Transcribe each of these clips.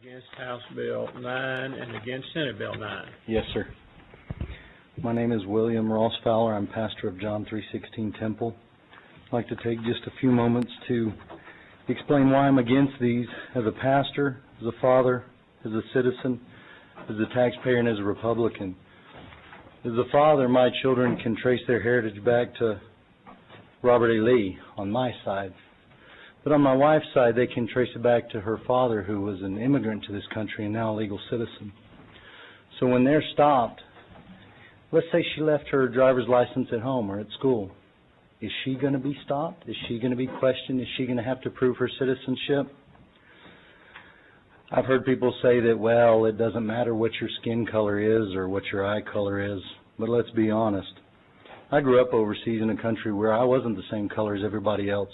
Against House Bill 9 and against Senate Bill 9. Yes, sir. My name is William Ross Fowler. I'm pastor of John 3:16 Temple. I'd like to take just a few moments to explain why I'm against these as a pastor, as a father, as a citizen, as a taxpayer, and as a Republican. As a father, my children can trace their heritage back to Robert A. Lee on my side. But on my wife's side, they can trace it back to her father, who was an immigrant to this country and now a legal citizen. So when they're stopped, let's say she left her driver's license at home or at school. Is she going to be stopped? Is she going to be questioned? Is she going to have to prove her citizenship? I've heard people say that, well, it doesn't matter what your skin color is or what your eye color is. But let's be honest. I grew up overseas in a country where I wasn't the same color as everybody else.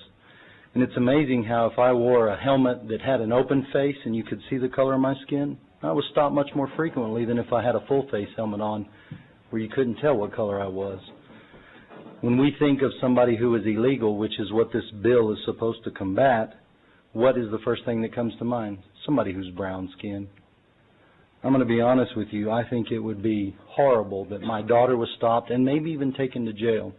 And it's amazing how if I wore a helmet that had an open face and you could see the color of my skin, I was stopped much more frequently than if I had a full-face helmet on where you couldn't tell what color I was. When we think of somebody who is illegal, which is what this bill is supposed to combat, what is the first thing that comes to mind? Somebody who's brown skinned. I'm going to be honest with you. I think it would be horrible that my daughter was stopped and maybe even taken to jail.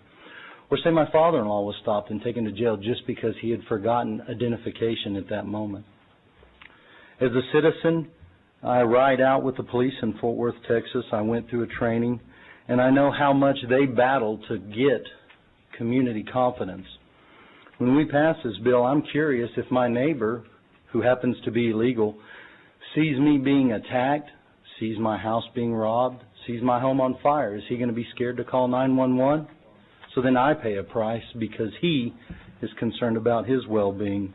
Or say my father-in-law was stopped and taken to jail just because he had forgotten identification at that moment. As a citizen, I ride out with the police in Fort Worth, Texas. I went through a training, and I know how much they battle to get community confidence. When we pass this bill, I'm curious if my neighbor, who happens to be illegal, sees me being attacked, sees my house being robbed, sees my home on fire. Is he going to be scared to call 911? So then I pay a price because he is concerned about his well-being.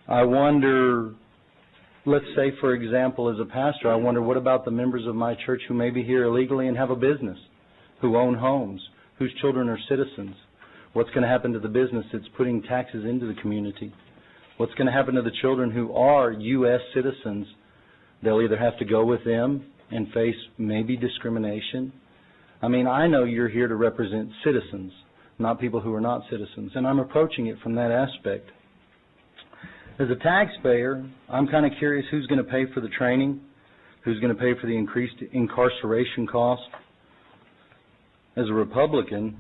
I wonder, let's say, for example, as a pastor, I wonder what about the members of my church who may be here illegally and have a business, who own homes, whose children are citizens? What's going to happen to the business that's putting taxes into the community? What's going to happen to the children who are U.S. citizens? They'll either have to go with them and face maybe discrimination. I mean, I know you're here to represent citizens, not people who are not citizens, and I'm approaching it from that aspect. As a taxpayer, I'm kind of curious who's going to pay for the training, who's going to pay for the increased incarceration cost. As a Republican,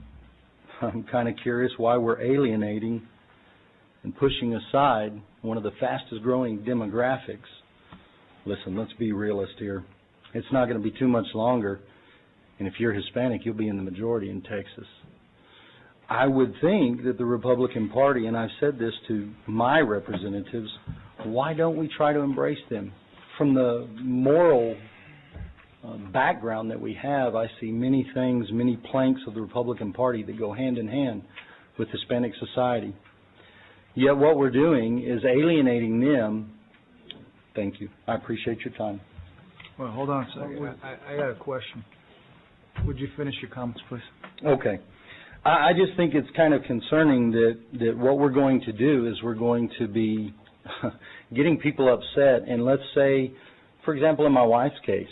I'm kind of curious why we're alienating and pushing aside one of the fastest growing demographics. Listen, let's be realist here. It's not going to be too much longer. And if you're Hispanic, you'll be in the majority in Texas. I would think that the Republican Party, and I've said this to my representatives, why don't we try to embrace them? From the moral background that we have, I see many things, many planks of the Republican Party that go hand in hand with Hispanic society. Yet what we're doing is alienating them. Thank you. I appreciate your time. Well, hold on a second. I got a question. Would you finish your comments, please? Okay. I just think it's kind of concerning that what we're going to do is we're going to be getting people upset. And let's say, for example, in my wife's case,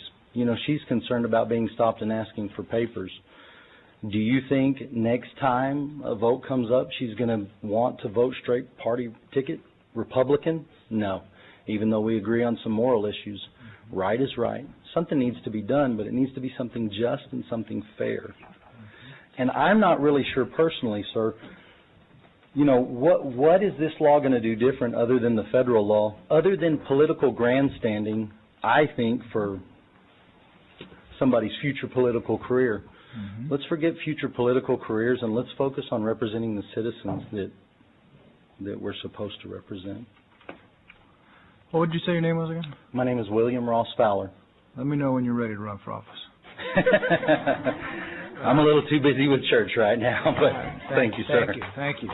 she's concerned about being stopped and asking for papers. Do you think next time a vote comes up, she's going to want to vote straight party ticket, Republican? No, even though we agree on some moral issues. Right is right. Something needs to be done, but it needs to be something just and something fair. And I'm not really sure personally, sir, what is this law going to do different other than the federal law, other than political grandstanding, I think, for somebody's future political career. Mm-hmm. Let's forget future political careers and let's focus on representing the citizens that we're supposed to represent. What would you say your name was again? My name is William Ross Fowler. Let me know when you're ready to run for office. I'm a little too busy with church right now, but thank you, sir. Thank you.